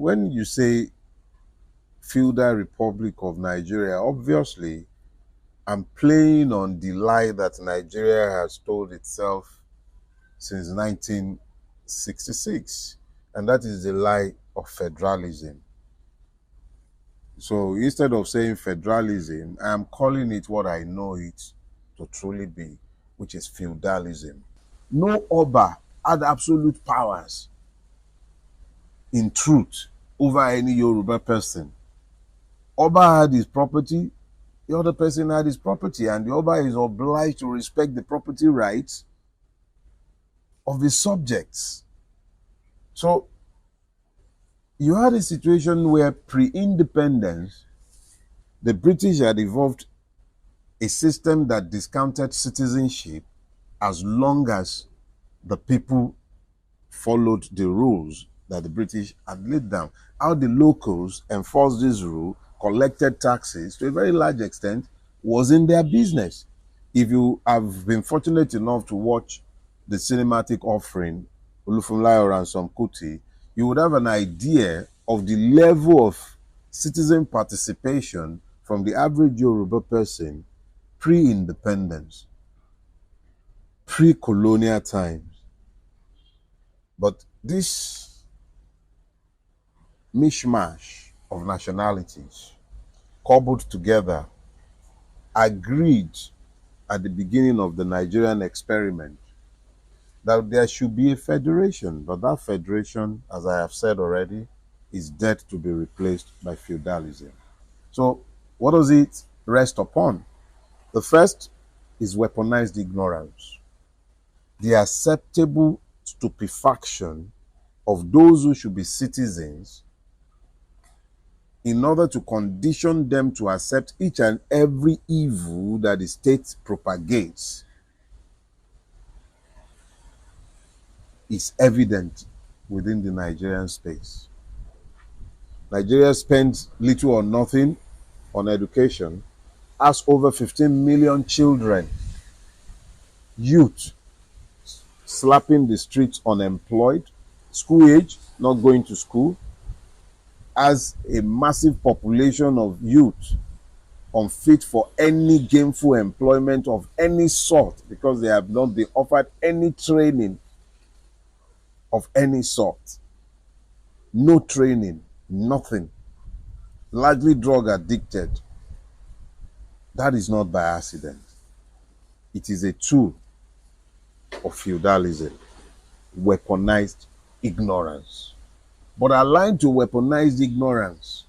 When you say feudal republic of Nigeria, obviously I'm playing on the lie that Nigeria has told itself since 1966, and that is the lie of federalism. So instead of saying federalism, I am calling it what I know it to truly be, which is feudalism. No Oba had absolute powers in truth over any Yoruba person. Oba had his property, the other person had his property, and the Oba is obliged to respect the property rights of his subjects. So you had a situation where pre-independence, the British had evolved a system that discounted citizenship as long as the people followed the rules that the British had laid down. How the locals enforced this rule, collected taxes to a very large extent, was in their business. If you have been fortunate enough to watch the cinematic offering, Olufunlayo Ransom Kuti, you would have an idea of the level of citizen participation from the average Yoruba person pre-independence, pre-colonial times. But this mishmash of nationalities cobbled together agreed at the beginning of the Nigerian experiment that there should be a federation, but that federation, as I have said already, is dead to be replaced by feudalism. So what does it rest upon? The first is weaponized ignorance, the acceptable stupefaction of those who should be citizens in order to condition them to accept each and every evil that the state propagates is evident within the Nigerian space. Nigeria spends little or nothing on education, has over 15 million children, youth, slapping the streets unemployed, school age, not going to school, has a massive population of youth unfit for any gainful employment of any sort because they have not been offered any training of any sort. No training, nothing. Largely drug addicted. That is not by accident. It is a tool of feudalism, weaponized ignorance. But aligned to weaponized ignorance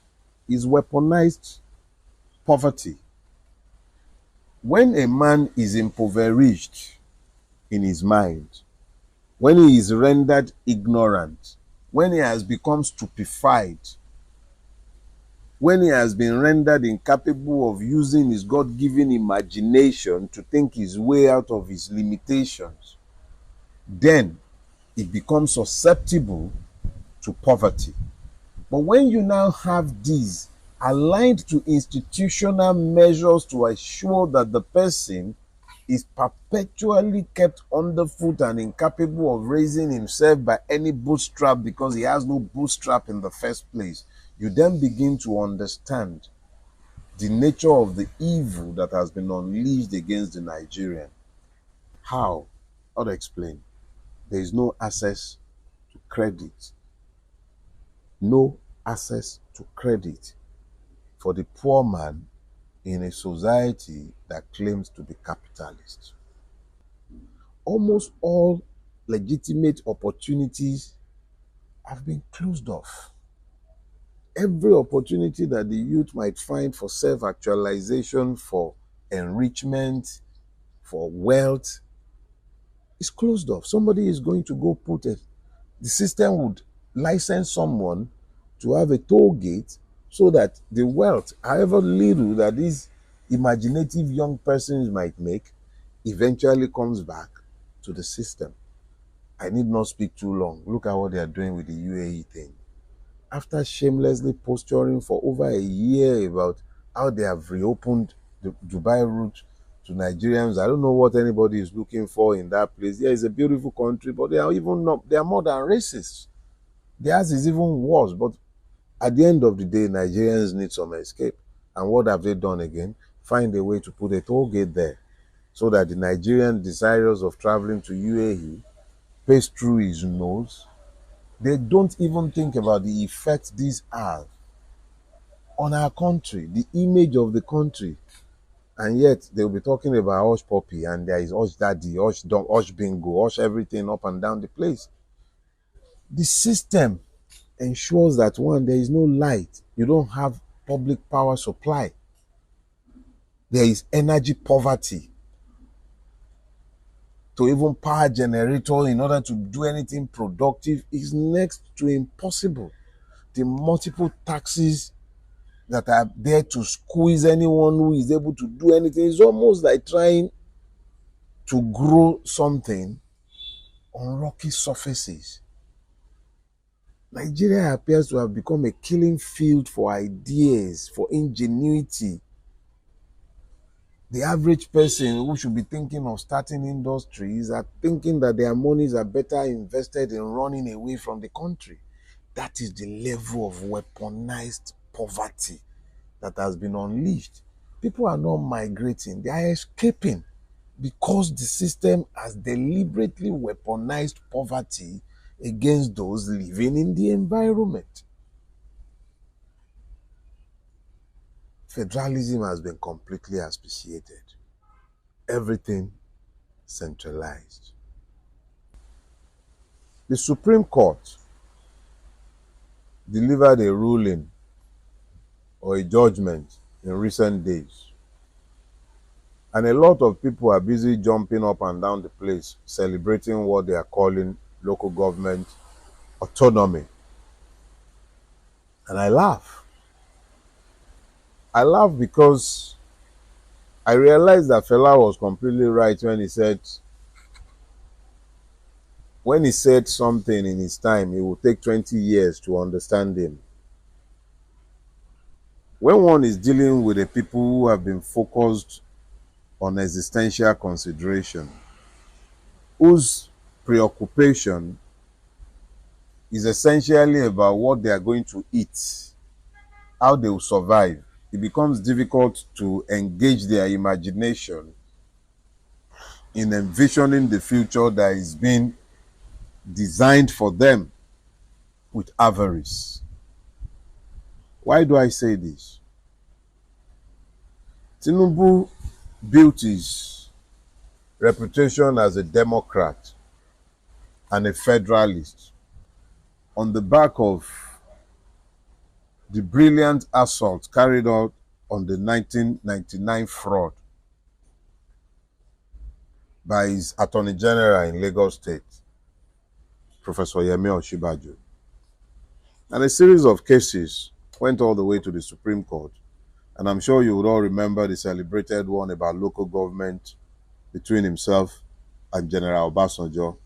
is weaponized poverty. When a man is impoverished in his mind, when he is rendered ignorant, when he has become stupefied, when he has been rendered incapable of using his God-given imagination to think his way out of his limitations, then he becomes susceptible to poverty. But when you now have these aligned to institutional measures to assure that the person is perpetually kept underfoot and incapable of raising himself by any bootstrap because he has no bootstrap in the first place, you then begin to understand the nature of the evil that has been unleashed against the Nigerian. How? How to explain? There is no access to credit. No access to credit for the poor man in a society that claims to be capitalist. Almost all legitimate opportunities have been closed off. Every opportunity that the youth might find for self-actualization, for enrichment, for wealth, is closed off. Somebody is going to go put it. The system would license someone to have a toll gate so that the wealth, however little that these imaginative young persons might make, eventually comes back to the system. I need not speak too long. Look at what they are doing with the UAE thing. After shamelessly posturing for over a year about how they have reopened the Dubai route to Nigerians, I don't know what anybody is looking for in that place. Yeah, it's a beautiful country, but they are more than racist. Theirs is even worse. But At the end of the day, Nigerians need some escape. And what have they done again? Find a way to put a toll gate there so that the Nigerian desirous of traveling to UAE pays through his nose. They don't even think about the effect these have on our country, the image of the country. And yet they'll be talking about Hush Puppy, and there is Hush Daddy, Hush Dom, Hush Bingo, Hush everything up and down the place. The system ensures that, one, there is no light. You don't have public power supply. There is energy poverty. To even power generator in order to do anything productive is next to impossible. The multiple taxes that are there to squeeze anyone who is able to do anything is almost like trying to grow something on rocky surfaces. Nigeria appears to have become a killing field for ideas, for ingenuity. The average person who should be thinking of starting industries are thinking that their monies are better invested in running away from the country. That is the level of weaponized poverty that has been unleashed. People are not migrating, they are escaping because the system has deliberately weaponized poverty against those living in the environment. Federalism has been completely asphyxiated. Everything centralized. The Supreme Court delivered a ruling or a judgment in recent days. And a lot of people are busy jumping up and down the place, celebrating what they are calling local government autonomy. And I laugh. I laugh because I realized that Fela was completely right when he said something in his time, it will take 20 years to understand him. When one is dealing with a people who have been focused on existential consideration, whose preoccupation is essentially about what they are going to eat, how they will survive, it becomes difficult to engage their imagination in envisioning the future that is being designed for them with avarice. Why do I say this? Tinubu built his reputation as a Democrat and a Federalist on the back of the brilliant assault carried out on the 1999 fraud by his Attorney General in Lagos State, Professor Yemi Osinbajo. And a series of cases went all the way to the Supreme Court. And I'm sure you would all remember the celebrated one about local government between himself and General Obasanjo,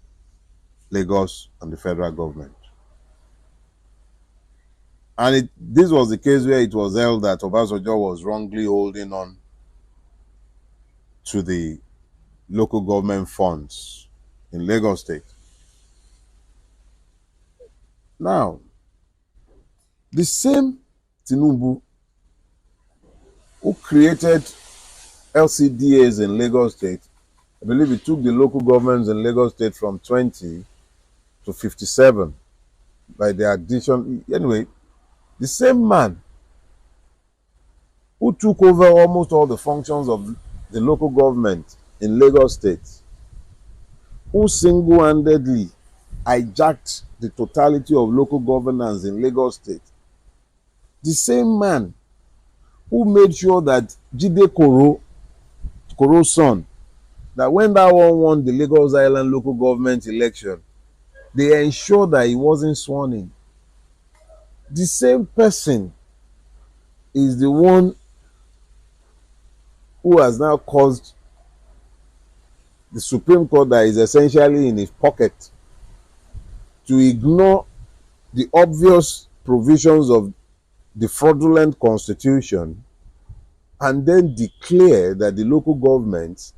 Lagos, and the federal government. And this was the case where it was held that Obasanjo was wrongly holding on to the local government funds in Lagos State. Now, the same Tinubu who created LCDAs in Lagos State, I believe he took the local governments in Lagos State from 20 to 57 by the addition. Anyway, the same man who took over almost all the functions of the local government in Lagos State, who single-handedly hijacked the totality of local governance in Lagos State, the same man who made sure that Jide Koro's son, that when that one won the Lagos Island local government election, they ensured that he wasn't sworn in. The same person is the one who has now caused the Supreme Court, that is essentially in his pocket, to ignore the obvious provisions of the fraudulent constitution and then declare that the local governments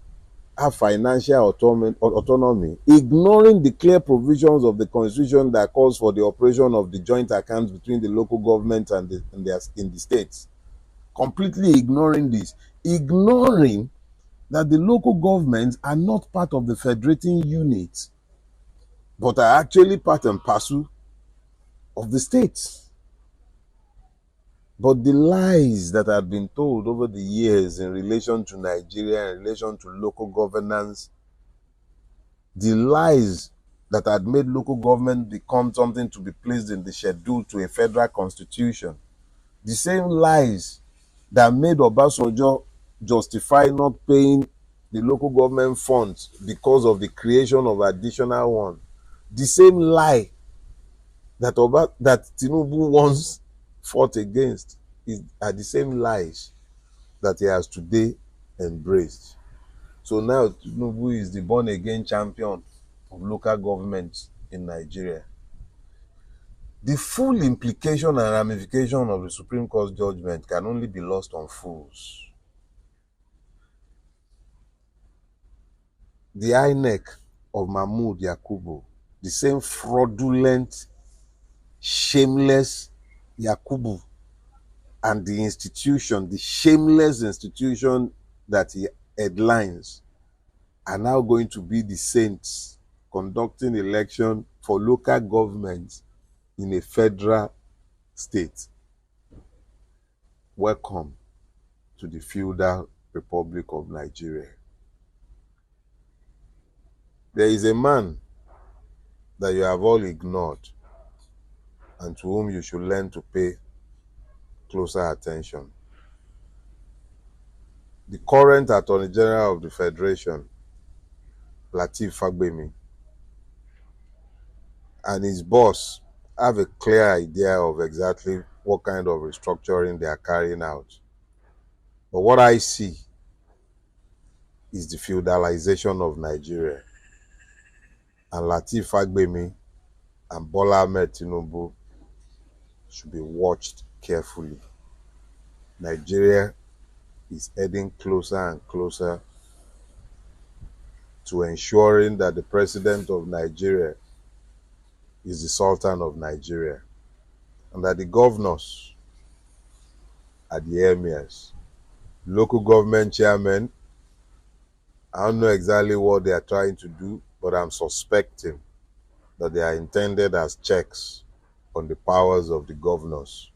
have financial autonomy, ignoring the clear provisions of the constitution that calls for the operation of the joint accounts between the local government and in the states. Completely ignoring this, ignoring that the local governments are not part of the federating unit, but are actually part and parcel of the states. But the lies that have been told over the years in relation to Nigeria, in relation to local governance, the lies that had made local government become something to be placed in the schedule to a federal constitution, the same lies that made Obasanjo justify not paying the local government funds because of the creation of additional one, the same lie that Tinubu once fought against are the same lies that he has today embraced. So now Tinubu is the born-again champion of local governments in Nigeria. The full implication and ramification of the Supreme Court judgment can only be lost on fools. The INEC of Mahmood Yakubu, the same fraudulent, shameless Yakubu, and the institution, the shameless institution that he headlines, are now going to be the saints conducting election for local governments in a federal state. Welcome to the feudal Republic of Nigeria. There is a man that you have all ignored and to whom you should learn to pay closer attention. The current Attorney General of the Federation, Lateef Fagbemi, and his boss have a clear idea of exactly what kind of restructuring they are carrying out. But what I see is the feudalization of Nigeria. And Lateef Fagbemi and Bola Ahmed Tinubu should be watched carefully. Nigeria is heading closer and closer to ensuring that the president of Nigeria is the Sultan of Nigeria, and that the governors are the emirs. Local government chairmen, I don't know exactly what they are trying to do, but I'm suspecting that they are intended as checks on the powers of the governors.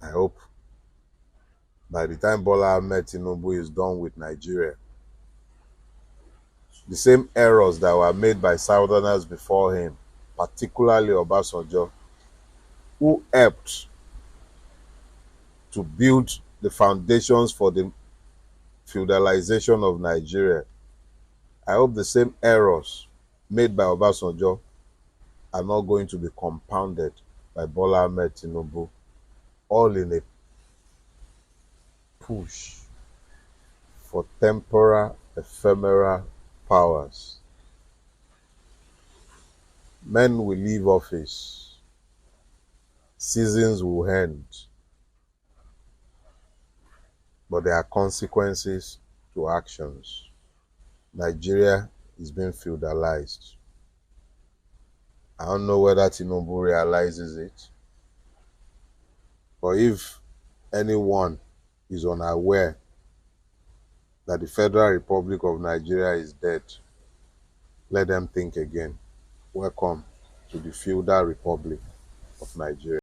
I hope by the time Bola Ahmed Tinubu is done with Nigeria, the same errors that were made by Southerners before him, particularly Obasanjo, who helped to build the foundations for the feudalization of Nigeria, I hope the same errors made by Obasanjo are not going to be compounded by Bola Ahmed Tinubu, all in a push for temporal, ephemeral powers. Men will leave office, seasons will end, but there are consequences to actions. Nigeria is being feudalized. I don't know whether Tinubu realizes it, but if anyone is unaware that the Federal Republic of Nigeria is dead, let them think again. Welcome to the feudal Republic of Nigeria.